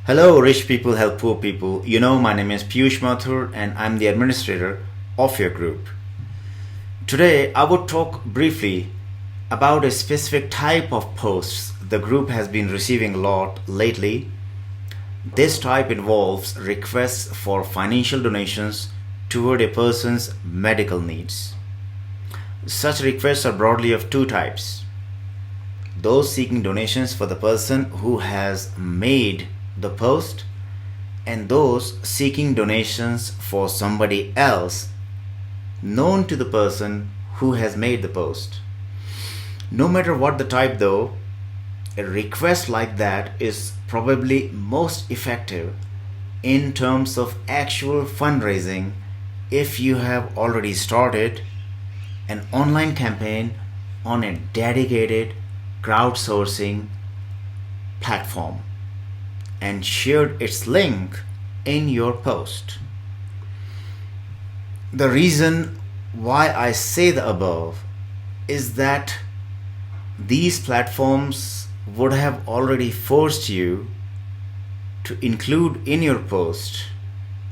Hello, rich people help poor people. My name is Piyush Mathur and I'm the administrator of your group. Today, I would talk briefly about a specific type of posts the group has been receiving a lot lately. This type involves requests for financial donations toward a person's medical needs. Such requests are broadly of two types: those seeking donations for the person who has made the post, and those seeking donations for somebody else known to the person who has made the post. No matter what the type, though, a request like that is probably most effective in terms of actual fundraising if you have already started an online campaign on a dedicated crowdsourcing platform and shared its link in your post. The reason why I say the above is that these platforms would have already forced you to include in your post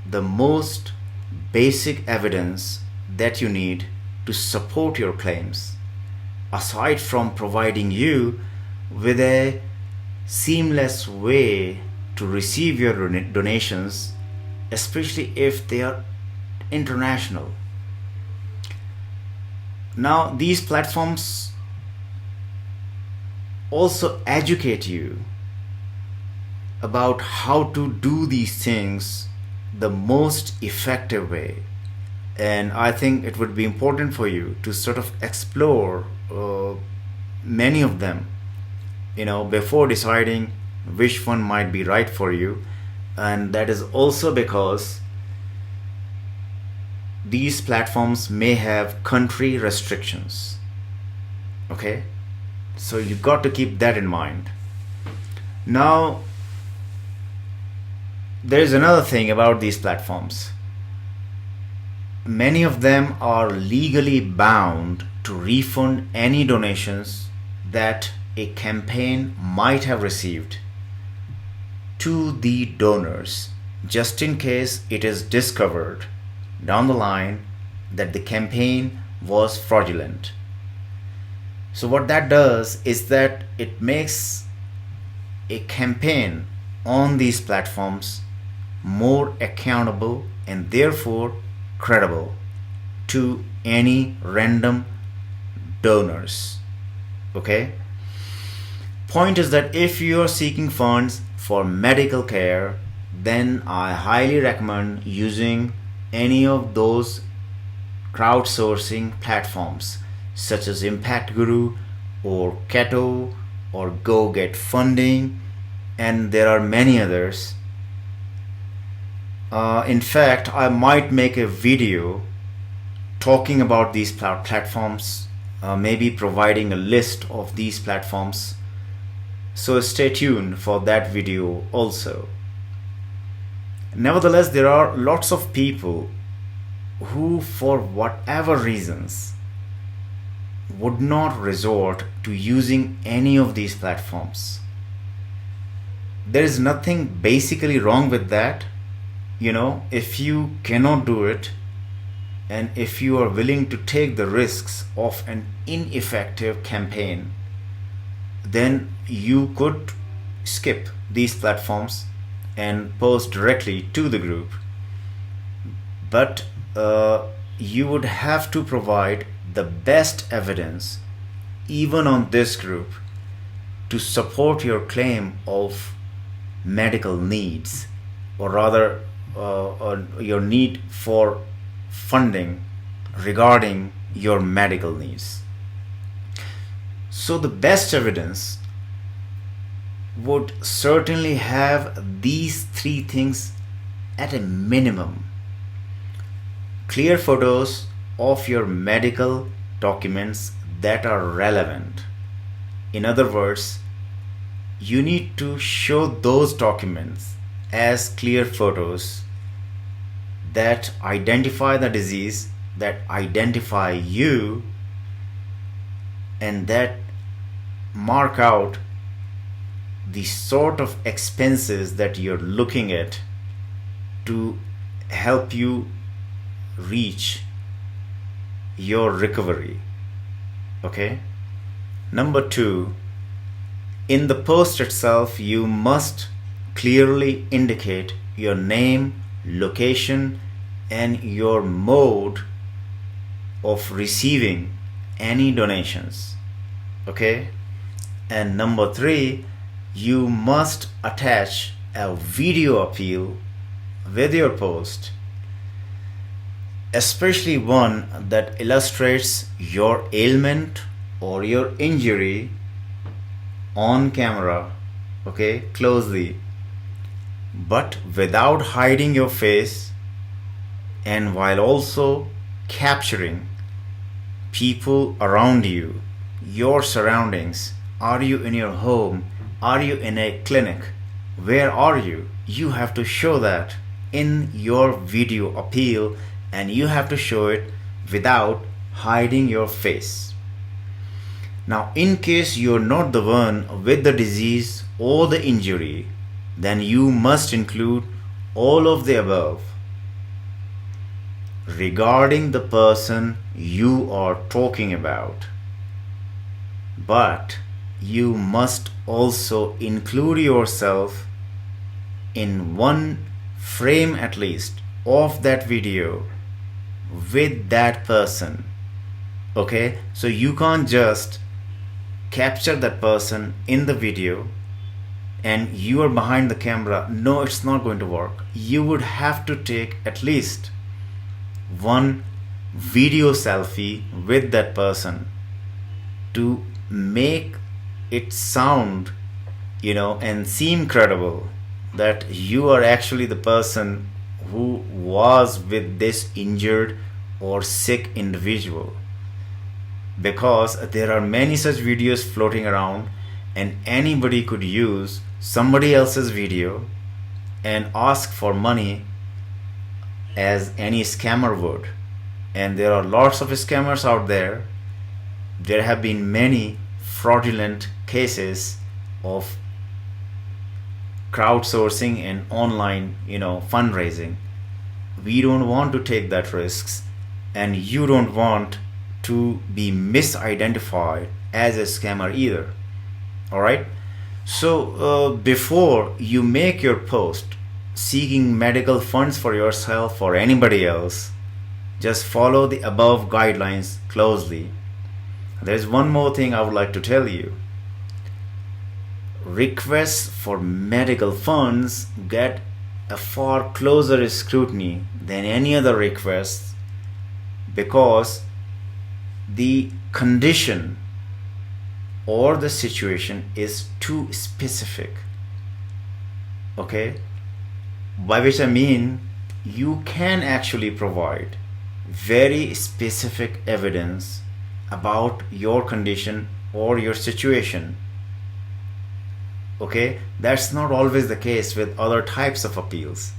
the most basic evidence that you need to support your claims, aside from providing you with a seamless way to receive your donations, especially if they are international. Now, these platforms also educate you about how to do these things the most effective way. And I think it would be important for you to sort of explore many of them, before deciding which one might be right for you. And that is also because these platforms may have country restrictions. Okay, so you got to keep that in mind. Now, there is another thing about these platforms. Many of them are legally bound to refund any donations that a campaign might have received to the donors, just in case it is discovered down the line that the campaign was fraudulent. So what that does is that it makes a campaign on these platforms more accountable and therefore credible to any random donors. Okay? Point is that if you are seeking funds for medical care, then I highly recommend using any of those crowdsourcing platforms such as Impact Guru or Keto or Go Get Funding, and there are many others. In fact, I might make a video talking about these platforms, maybe providing a list of these platforms. So stay tuned for that video also. Nevertheless, there are lots of people who, for whatever reasons, would not resort to using any of these platforms. There is nothing basically wrong with that. If you cannot do it, and if you are willing to take the risks of an ineffective campaign, then you could skip these platforms and post directly to the group. But you would have to provide the best evidence, even on this group, to support your claim of medical needs, or rather, your need for funding regarding your medical needs. So the best evidence would certainly have these three things at a minimum: clear photos of your medical documents that are relevant. In other words, you need to show those documents as clear photos that identify the disease, that identify you, and that mark out the sort of expenses that you're looking at to help you reach your recovery. Okay. Number two, in the post itself, you must clearly indicate your name, location, and your mode of receiving any donations. Okay. And number three, you must attach a video appeal with your post, especially one that illustrates your ailment or your injury on camera, okay, closely, but without hiding your face, and while also capturing people around you, your surroundings. Are you in your home? Are you in a clinic? Where are you? You have to show that in your video appeal, and you have to show it without hiding your face. Now, in case you're not the one with the disease or the injury, then you must include all of the above regarding the person you are talking about. But you must also include yourself in one frame at least of that video with that person. Okay, so you can't just capture that person in the video and you are behind the camera. No, it's not going to work. You would have to take at least one video selfie with that person to make it sound, and seem credible that you are actually the person who was with this injured or sick individual. Because there are many such videos floating around, and anybody could use somebody else's video and ask for money as any scammer would. And there are lots of scammers out there. There have been many fraudulent cases of crowdsourcing and online, fundraising. We don't want to take that risks, and you don't want to be misidentified as a scammer either. All right. So before you make your post seeking medical funds for yourself or anybody else, just follow the above guidelines closely. There's one more thing I would like to tell you. Requests for medical funds get a far closer scrutiny than any other requests, because the condition or the situation is too specific. Okay, by which I mean you can actually provide very specific evidence about your condition or your situation. Okay, that's not always the case with other types of appeals,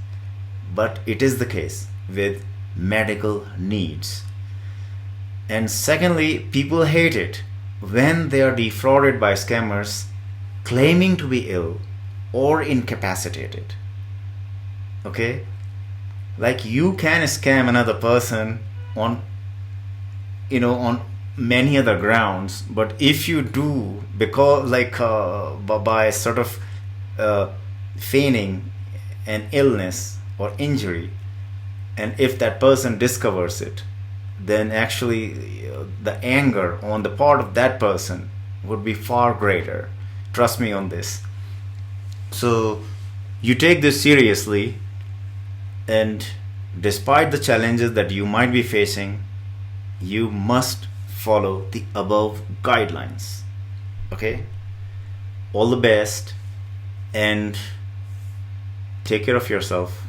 but it is the case with medical needs. And secondly, people hate it when they are defrauded by scammers claiming to be ill or incapacitated. Okay, like you can scam another person on many other grounds, but if you do, because by sort of feigning an illness or injury, and if that person discovers it, then actually the anger on the part of that person would be far greater. Trust me on this. So you take this seriously, and despite the challenges that you might be facing, you must follow the above guidelines. Okay, all the best, and take care of yourself.